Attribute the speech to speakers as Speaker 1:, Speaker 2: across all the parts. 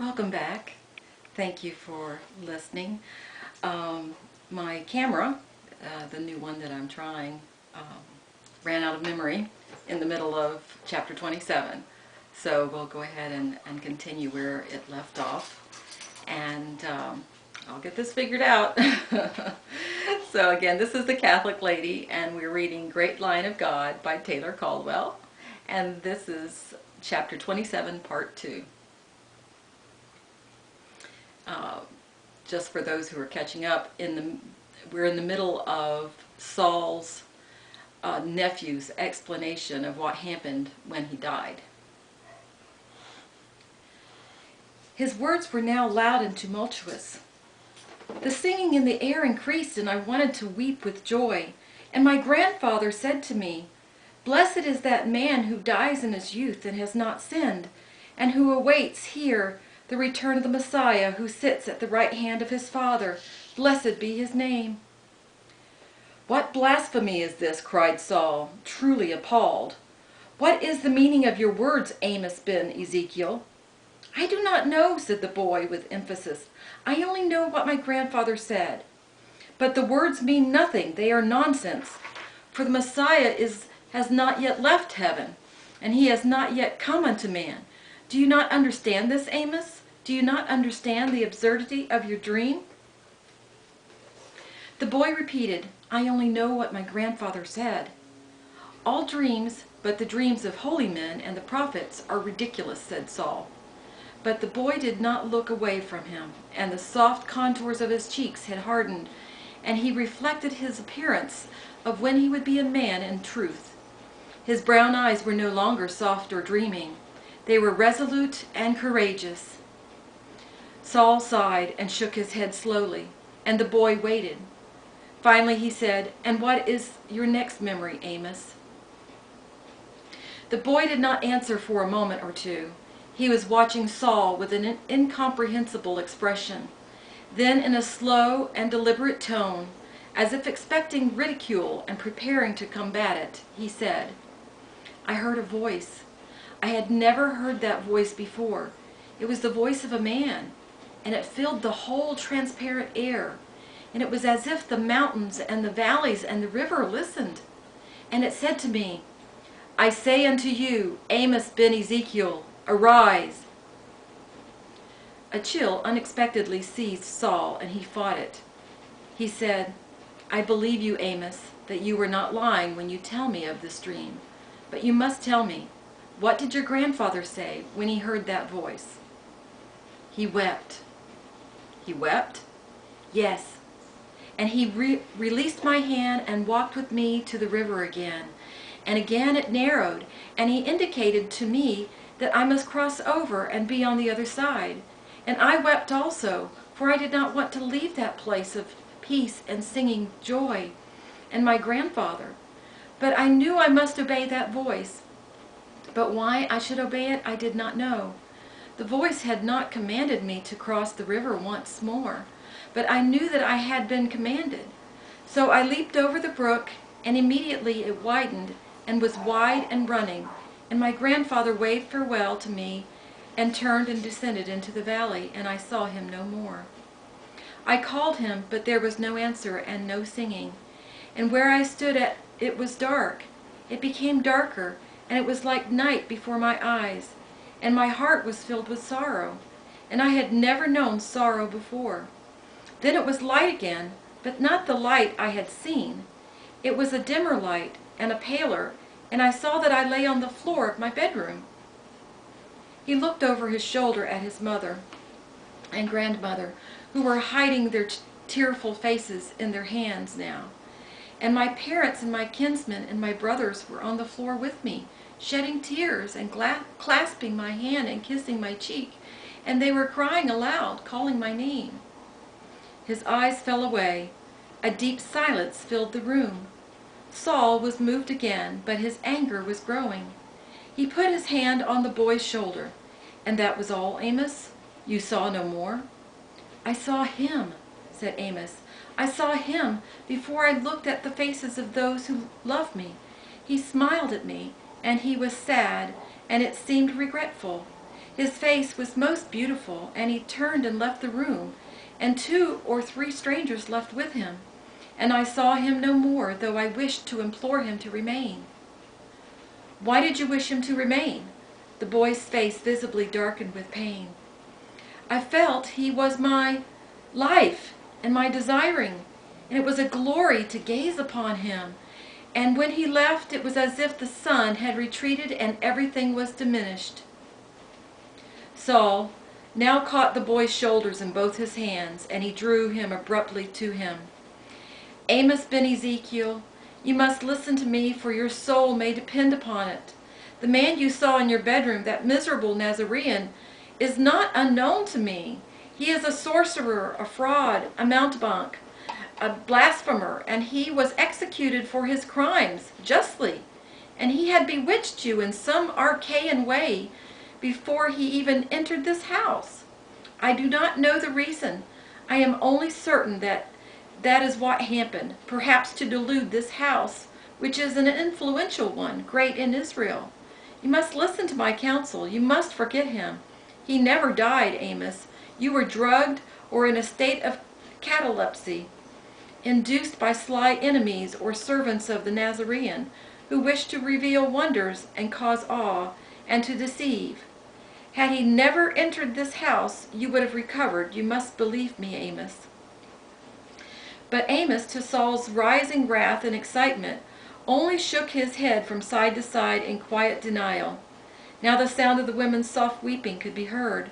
Speaker 1: Welcome back. Thank you for listening. My camera, the new one that I'm trying, ran out of memory in the middle of chapter 27. So we'll go ahead and continue where it left off. And I'll get this figured out. So again, this is The Catholic Lady, and we're reading Great Line of God by Taylor Caldwell. And this is chapter 27, part 2. Just for those who are catching up, we're in the middle of Saul's nephew's explanation of what happened when he died. His words were now loud and tumultuous. The singing in the air increased, and I wanted to weep with joy. And my grandfather said to me, "Blessed is that man who dies in his youth and has not sinned, and who awaits here the return of the Messiah, who sits at the right hand of his Father. Blessed be his name." "What blasphemy is this?" cried Saul, truly appalled. "What is the meaning of your words, Amos ben Ezekiel?" "I do not know," said the boy with emphasis. "I only know what my grandfather said. But the words mean nothing. They are nonsense. For the Messiah has not yet left heaven, and he has not yet come unto man. Do you not understand this, Amos? Do you not understand the absurdity of your dream?" The boy repeated, "I only know what my grandfather said." "All dreams, but the dreams of holy men and the prophets, are ridiculous," said Saul. But the boy did not look away from him, and the soft contours of his cheeks had hardened, and he reflected his appearance of when he would be a man in truth. His brown eyes were no longer soft or dreaming. They were resolute and courageous. Saul sighed and shook his head slowly, and the boy waited. Finally he said, "And what is your next memory, Amos?" The boy did not answer for a moment or two. He was watching Saul with an incomprehensible expression. Then, in a slow and deliberate tone, as if expecting ridicule and preparing to combat it, he said, "I heard a voice. I had never heard that voice before. It was the voice of a man, and it filled the whole transparent air. And it was as if the mountains and the valleys and the river listened. And it said to me, 'I say unto you, Amos ben Ezekiel, arise.'" A chill unexpectedly seized Saul, and he fought it. He said, "I believe you, Amos, that you were not lying when you tell me of this dream. But you must tell me, what did your grandfather say when he heard that voice?" "He wept." "He wept?" "Yes. And he released my hand and walked with me to the river again. And again it narrowed, and he indicated to me that I must cross over and be on the other side. And I wept also, for I did not want to leave that place of peace and singing joy and my grandfather. But I knew I must obey that voice. But why I should obey it, I did not know. The voice had not commanded me to cross the river once more, but I knew that I had been commanded. So I leaped over the brook, and immediately it widened and was wide and running, and my grandfather waved farewell to me and turned and descended into the valley, and I saw him no more. I called him, but there was no answer and no singing. And where I stood it was dark. It became darker, and it was like night before my eyes, and my heart was filled with sorrow, and I had never known sorrow before. Then it was light again, but not the light I had seen. It was a dimmer light and a paler, and I saw that I lay on the floor of my bedroom." He looked over his shoulder at his mother and grandmother, who were hiding their tearful faces in their hands now. And my parents and my kinsmen and my brothers were on the floor with me, shedding tears and clasping my hand and kissing my cheek, and they were crying aloud, calling my name. His eyes fell away. A deep silence filled the room. Saul was moved again, but his anger was growing. He put his hand on the boy's shoulder. "And that was all, Amos? You saw no more?" "I saw him," said Amos. "I saw him before I looked at the faces of those who love me. He smiled at me, and he was sad, and it seemed regretful. His face was most beautiful, and he turned and left the room, and 2 or 3 strangers left with him. And I saw him no more, though I wished to implore him to remain." "Why did you wish him to remain?" The boy's face visibly darkened with pain. "I felt he was my life and my desiring, and it was a glory to gaze upon him. And when he left, it was as if the sun had retreated and everything was diminished." Saul now caught the boy's shoulders in both his hands, and he drew him abruptly to him. "Amos ben Ezekiel, you must listen to me, for your soul may depend upon it. The man you saw in your bedroom, that miserable Nazarene, is not unknown to me. He is a sorcerer, a fraud, a mountebank, a blasphemer, and he was executed for his crimes justly. And he had bewitched you in some archaic way before he even entered this house. I do not know the reason. I am only certain that that is what happened, perhaps to delude this house, which is an influential one, great in Israel. You must listen to my counsel. You must forget him. He never died, Amos. You were drugged or in a state of catalepsy, induced by sly enemies or servants of the Nazarene, who wished to reveal wonders and cause awe, and to deceive. Had he never entered this house, you would have recovered. You must believe me, Amos." But Amos, to Saul's rising wrath and excitement, only shook his head from side to side in quiet denial. Now the sound of the women's soft weeping could be heard.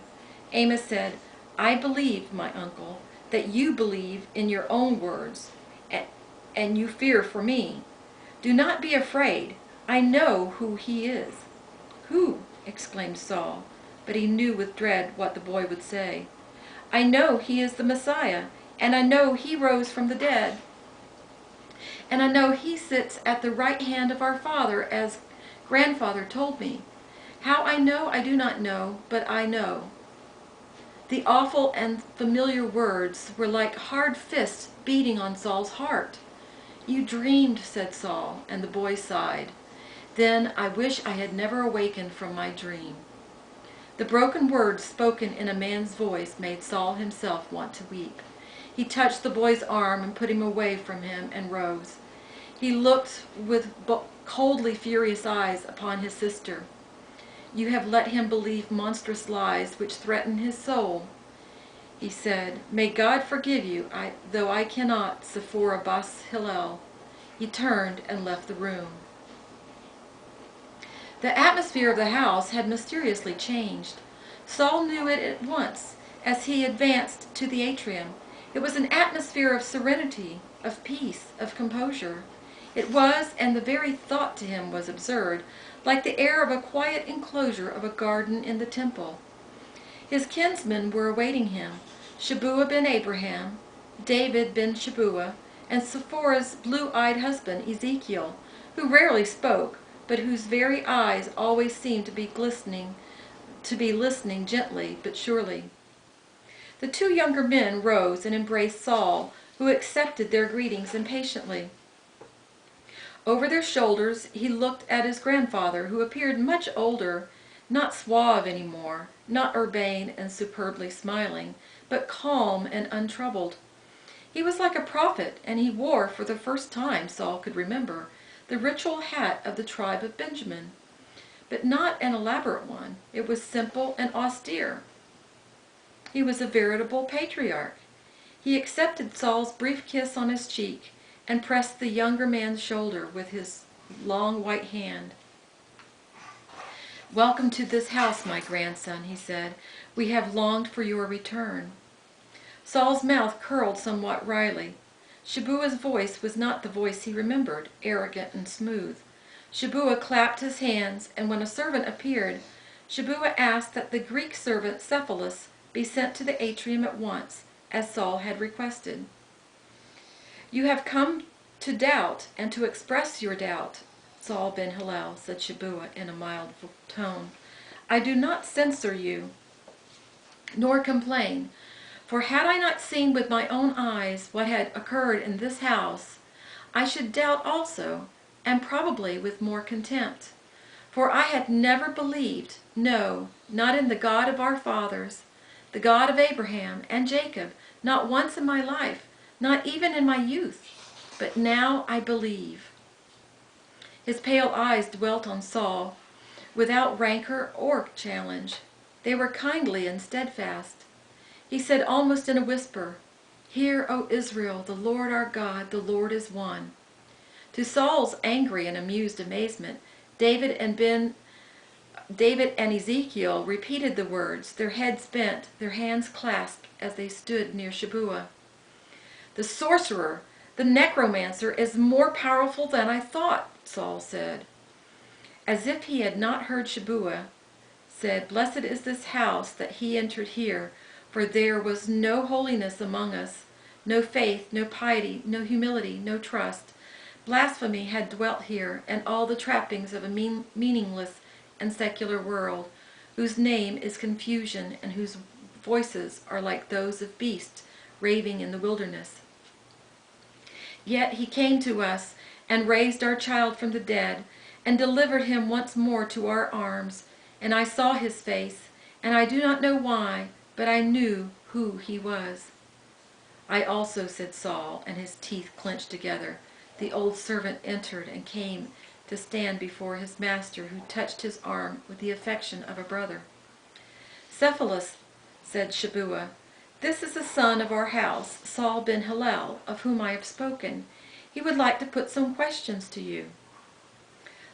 Speaker 1: Amos said, "I believe, my uncle, that you believe in your own words, and you fear for me. Do not be afraid. I know who he is." "Who?" exclaimed Saul, but he knew with dread what the boy would say. "I know he is the Messiah, and I know he rose from the dead. And I know he sits at the right hand of our Father, as grandfather told me. How I know, I do not know, but I know." The awful and familiar words were like hard fists beating on Saul's heart. "You dreamed," said Saul, and the boy sighed. "Then I wish I had never awakened from my dream." The broken words spoken in a man's voice made Saul himself want to weep. He touched the boy's arm and put him away from him and rose. He looked with coldly furious eyes upon his sister. "You have let him believe monstrous lies which threaten his soul," he said. "May God forgive you, though I cannot, Sephora Bas Hillel." He turned and left the room. The atmosphere of the house had mysteriously changed. Saul knew it at once as he advanced to the atrium. It was an atmosphere of serenity, of peace, of composure. It was, and the very thought to him was absurd, like the air of a quiet enclosure of a garden in the temple. His kinsmen were awaiting him, Shabuah ben Abraham, David ben Shabuah, and Sephora's blue-eyed husband Ezekiel, who rarely spoke, but whose very eyes always seemed to be listening gently but surely. The 2 younger men rose and embraced Saul, who accepted their greetings impatiently. Over their shoulders he looked at his grandfather, who appeared much older, not suave any more, not urbane and superbly smiling, but calm and untroubled. He was like a prophet, and he wore, for the first time Saul could remember, the ritual hat of the tribe of Benjamin. But not an elaborate one. It was simple and austere. He was a veritable patriarch. He accepted Saul's brief kiss on his cheek and pressed the younger man's shoulder with his long white hand. "Welcome to this house, my grandson," he said. "We have longed for your return." Saul's mouth curled somewhat wryly. Shabuah's voice was not the voice he remembered, arrogant and smooth. Shabuah clapped his hands, and when a servant appeared, Shabuah asked that the Greek servant Cephalus be sent to the atrium at once, as Saul had requested. "You have come to doubt and to express your doubt, Saul ben Hillel," said Shabuah in a mild tone. "I do not censure you, nor complain, for had I not seen with my own eyes what had occurred in this house, I should doubt also, and probably with more contempt. For I had never believed, no, not in the God of our fathers, the God of Abraham and Jacob, not once in my life, not even in my youth. But now I believe." His pale eyes dwelt on Saul, without rancor or challenge. They were kindly and steadfast. He said almost in a whisper, "Hear, O Israel, the Lord our God, the Lord is one." To Saul's angry and amused amazement, David and Ezekiel repeated the words, their heads bent, their hands clasped as they stood near Shabuah. "The sorcerer, the necromancer, is more powerful than I thought," Saul said. As if he had not heard, Shabuah said, "Blessed is this house that he entered here, for there was no holiness among us, no faith, no piety, no humility, no trust. Blasphemy had dwelt here, and all the trappings of a meaningless and secular world, whose name is confusion and whose voices are like those of beasts raving in the wilderness. Yet he came to us and raised our child from the dead and delivered him once more to our arms, and I saw his face, and I do not know why, but I knew who he was." "I also," said Saul, and his teeth clenched together. The old servant entered and came to stand before his master, who touched his arm with the affection of a brother. "Cephalus," said Shabuah, "this is the son of our house, Saul ben Hillel, of whom I have spoken. He would like to put some questions to you."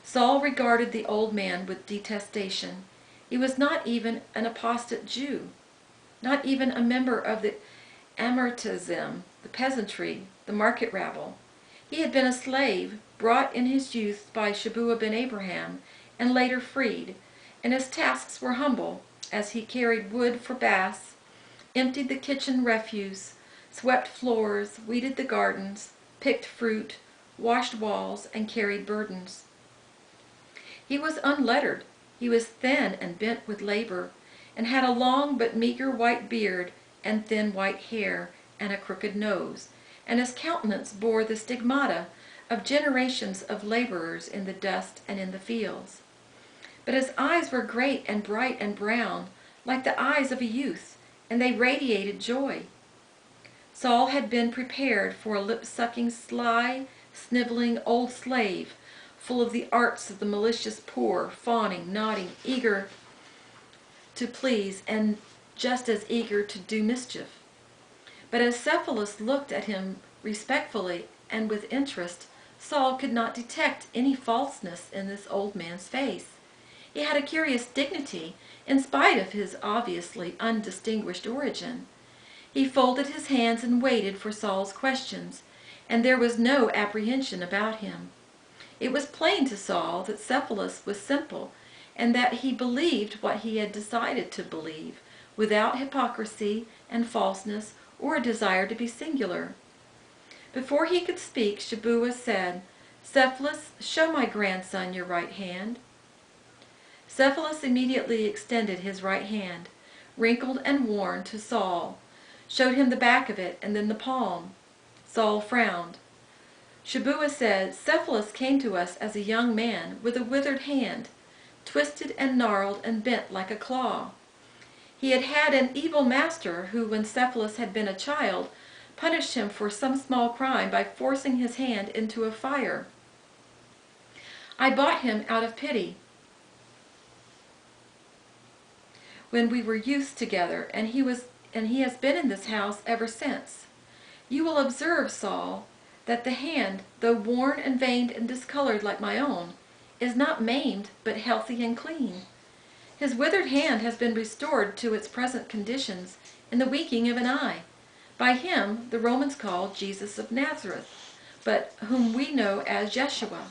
Speaker 1: Saul regarded the old man with detestation. He was not even an apostate Jew, not even a member of the Amartism, the peasantry, the market rabble. He had been a slave, brought in his youth by Shabuah ben Abraham, and later freed, and his tasks were humble, as he carried wood for baths, emptied the kitchen refuse, swept floors, weeded the gardens, picked fruit, washed walls, and carried burdens. He was unlettered. He was thin and bent with labor, and had a long but meager white beard and thin white hair and a crooked nose, and his countenance bore the stigmata of generations of laborers in the dust and in the fields. But his eyes were great and bright and brown, like the eyes of a youth, and they radiated joy. Saul had been prepared for a lip-sucking, sly, sniveling old slave, full of the arts of the malicious poor, fawning, nodding, eager to please, and just as eager to do mischief. But as Cephalus looked at him respectfully and with interest, Saul could not detect any falseness in this old man's face. He had a curious dignity, in spite of his obviously undistinguished origin. He folded his hands and waited for Saul's questions, and there was no apprehension about him. It was plain to Saul that Cephalus was simple, and that he believed what he had decided to believe, without hypocrisy and falseness or a desire to be singular. Before he could speak, Shabuah said, "Cephalus, show my grandson your right hand." Cephalus immediately extended his right hand, wrinkled and worn, to Saul, showed him the back of it, and then the palm. Saul frowned. Shabuah said, "Cephalus came to us as a young man with a withered hand, twisted and gnarled and bent like a claw. He had had an evil master who, when Cephalus had been a child, punished him for some small crime by forcing his hand into a fire. I bought him out of pity when we were youths together, and he has been in this house ever since. You will observe, Saul, that the hand, though worn and veined and discolored like my own, is not maimed, but healthy and clean. His withered hand has been restored to its present conditions in the winking of an eye, by him the Romans call Jesus of Nazareth, but whom we know as Yeshua."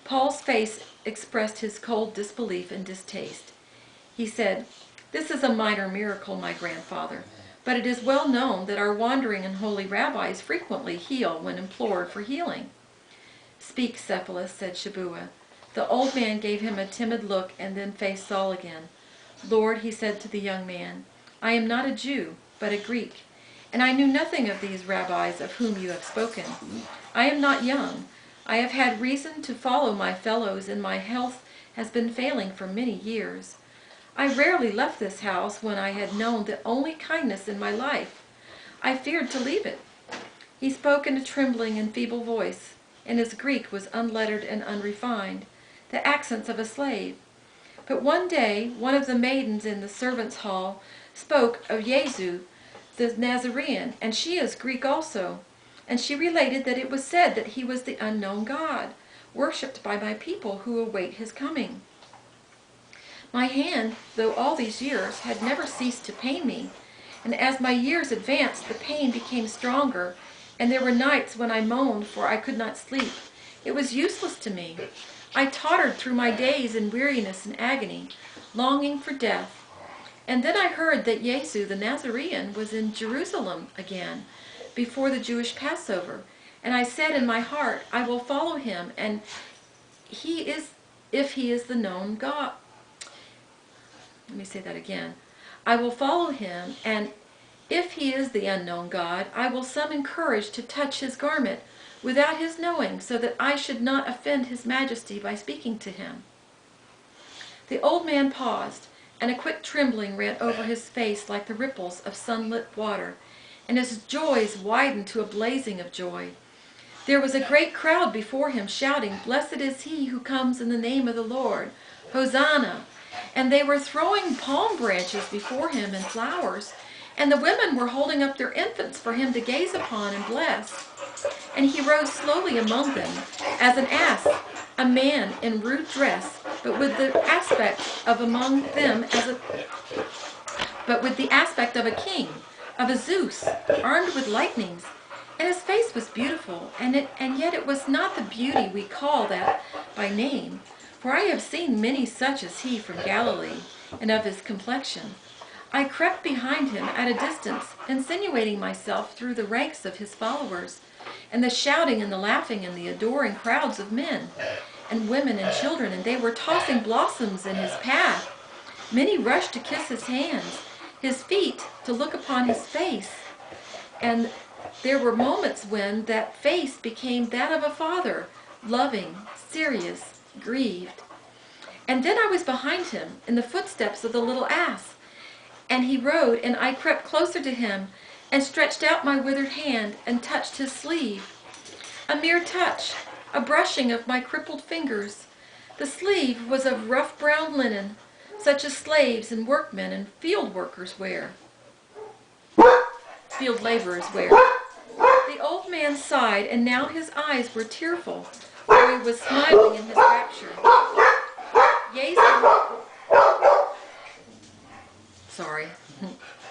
Speaker 1: Paul's face expressed his cold disbelief and distaste. He said, "This is a minor miracle, my grandfather, but it is well known that our wandering and holy rabbis frequently heal when implored for healing." "Speak, Cephalus," said Shabuah. The old man gave him a timid look and then faced Saul again. "Lord," he said to the young man, "I am not a Jew, but a Greek, and I knew nothing of these rabbis of whom you have spoken. I am not young. I have had reason to follow my fellows in my health has been failing for many years. I rarely left this house when I had known the only kindness in my life. I feared to leave it." He spoke in a trembling and feeble voice, and his Greek was unlettered and unrefined, the accents of a slave. But one day, one of the maidens in the servants' hall spoke of Jesus the Nazarene, and she is Greek also. And she related that it was said that he was the unknown God, worshipped by my people who await his coming. My hand, though all these years, had never ceased to pain me, and as my years advanced, the pain became stronger, and there were nights when I moaned, for I could not sleep. It was useless to me. I tottered through my days in weariness and agony, longing for death. And then I heard that Jesus the Nazarene was in Jerusalem again, before the Jewish Passover. And I said in my heart, I will follow him, and if he is the known God. Let me say that again. I will follow him, and if he is the unknown God, I will summon courage to touch his garment without his knowing, so that I should not offend his majesty by speaking to him. The old man paused, and a quick trembling ran over his face like the ripples of sunlit water, and his joys widened to a blazing of joy. There was a great crowd before him, shouting, "Blessed is he who comes in the name of the Lord! Hosanna!" And they were throwing palm branches before him and flowers, and the women were holding up their infants for him to gaze upon and bless. And he rose slowly among them, as an ass, a man in rude dress, but with the aspect of a king, of a Zeus, armed with lightnings. And his face was beautiful, and yet it was not the beauty we call that by name, for I have seen many such as he from Galilee, and of his complexion. I crept behind him at a distance, insinuating myself through the ranks of his followers, and the shouting and the laughing and the adoring crowds of men and women and children, and they were tossing blossoms in his path. Many rushed to kiss his hands, his feet, to look upon his face, and there were moments when that face became that of a father, loving, serious, grieved. And then I was behind him, in the footsteps of the little ass, and he rode, and I crept closer to him, and stretched out my withered hand, and touched his sleeve. A mere touch, a brushing of my crippled fingers. The sleeve was of rough brown linen, such as slaves and workmen and field laborers wear. The old man sighed, and now his eyes were tearful, for he was smiling in his rapture. Sorry,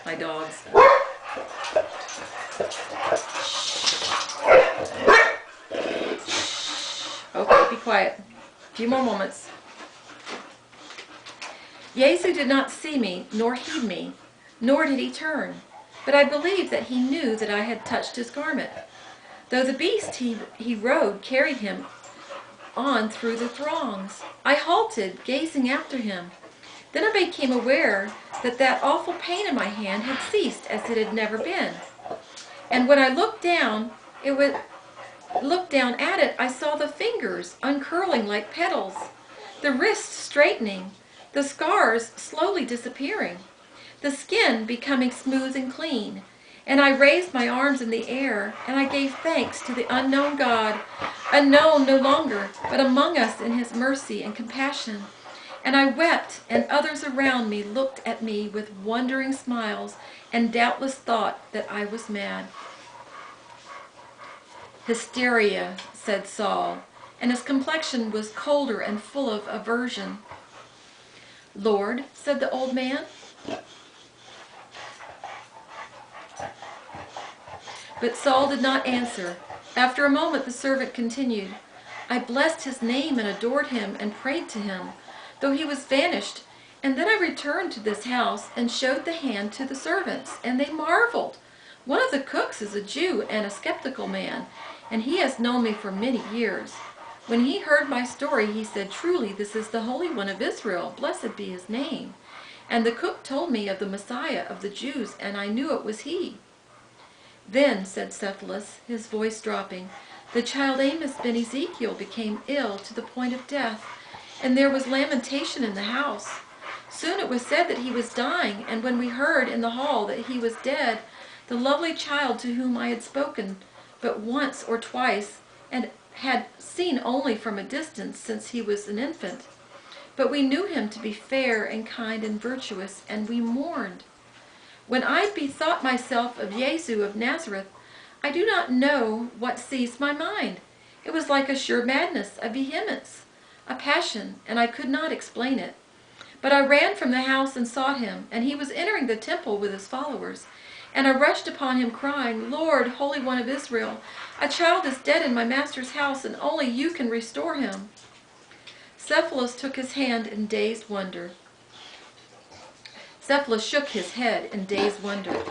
Speaker 1: my dogs. Okay, be quiet. A few more moments. Jesus did not see me, nor heed me, nor did he turn. But I believed that he knew that I had touched his garment, though the beast he rode carried him on through the throngs. I halted, gazing after him. Then I became aware that that awful pain in my hand had ceased as it had never been. And when I looked down at it, I saw the fingers uncurling like petals, the wrists straightening, the scars slowly disappearing, the skin becoming smooth and clean. And I raised my arms in the air, and I gave thanks to the unknown God, unknown no longer, but among us in his mercy and compassion. And I wept, and others around me looked at me with wondering smiles, and doubtless thought that I was mad. "Hysteria," said Saul, and his complexion was colder and full of aversion. "Lord," said the old man. But Saul did not answer. After a moment the servant continued, "I blessed his name and adored him and prayed to him, though he was vanished. And then I returned to this house and showed the hand to the servants, and they marveled. One of the cooks is a Jew and a skeptical man, and he has known me for many years. When he heard my story, he said, 'Truly, this is the Holy One of Israel. Blessed be his name.' And the cook told me of the Messiah of the Jews, and I knew it was he." "Then," said Cephalus, his voice dropping, "the child Amos ben Ezekiel became ill to the point of death, and there was lamentation in the house. Soon it was said that he was dying, and when we heard in the hall that he was dead, the lovely child to whom I had spoken but once or twice, and had seen only from a distance since he was an infant, but we knew him to be fair and kind and virtuous, and we mourned. When I bethought myself of Jesu of Nazareth, I do not know what seized my mind. It was like a sure madness, a vehemence, a passion, and I could not explain it. But I ran from the house and sought him, and he was entering the temple with his followers. And I rushed upon him, crying, Lord, Holy One of Israel, a child is dead in my master's house, and only you can restore him. Cephalus took his hand in dazed wonder. Cephalus shook his head in dazed wonder.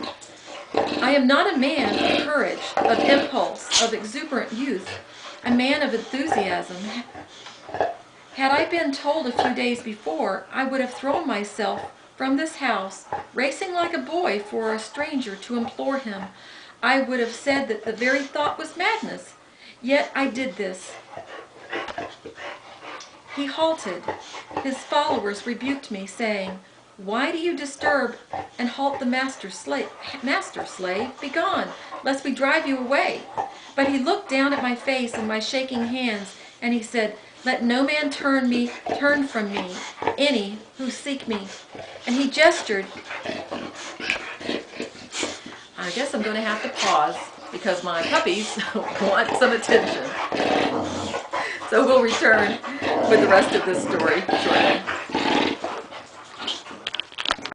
Speaker 1: I am not a man of courage, of impulse, of exuberant youth, a man of enthusiasm. Had I been told a few days before, I would have thrown myself from this house, racing like a boy for a stranger to implore him. I would have said that the very thought was madness. Yet I did this. He halted. His followers rebuked me, saying, Why do you disturb and halt the master slave? Begone, lest we drive you away. But he looked down at my face and my shaking hands, and he said, Let no man turn from me, any who seek me. And he gestured. I guess I'm going to have to pause because my puppies want some attention. So we'll return with the rest of this story shortly.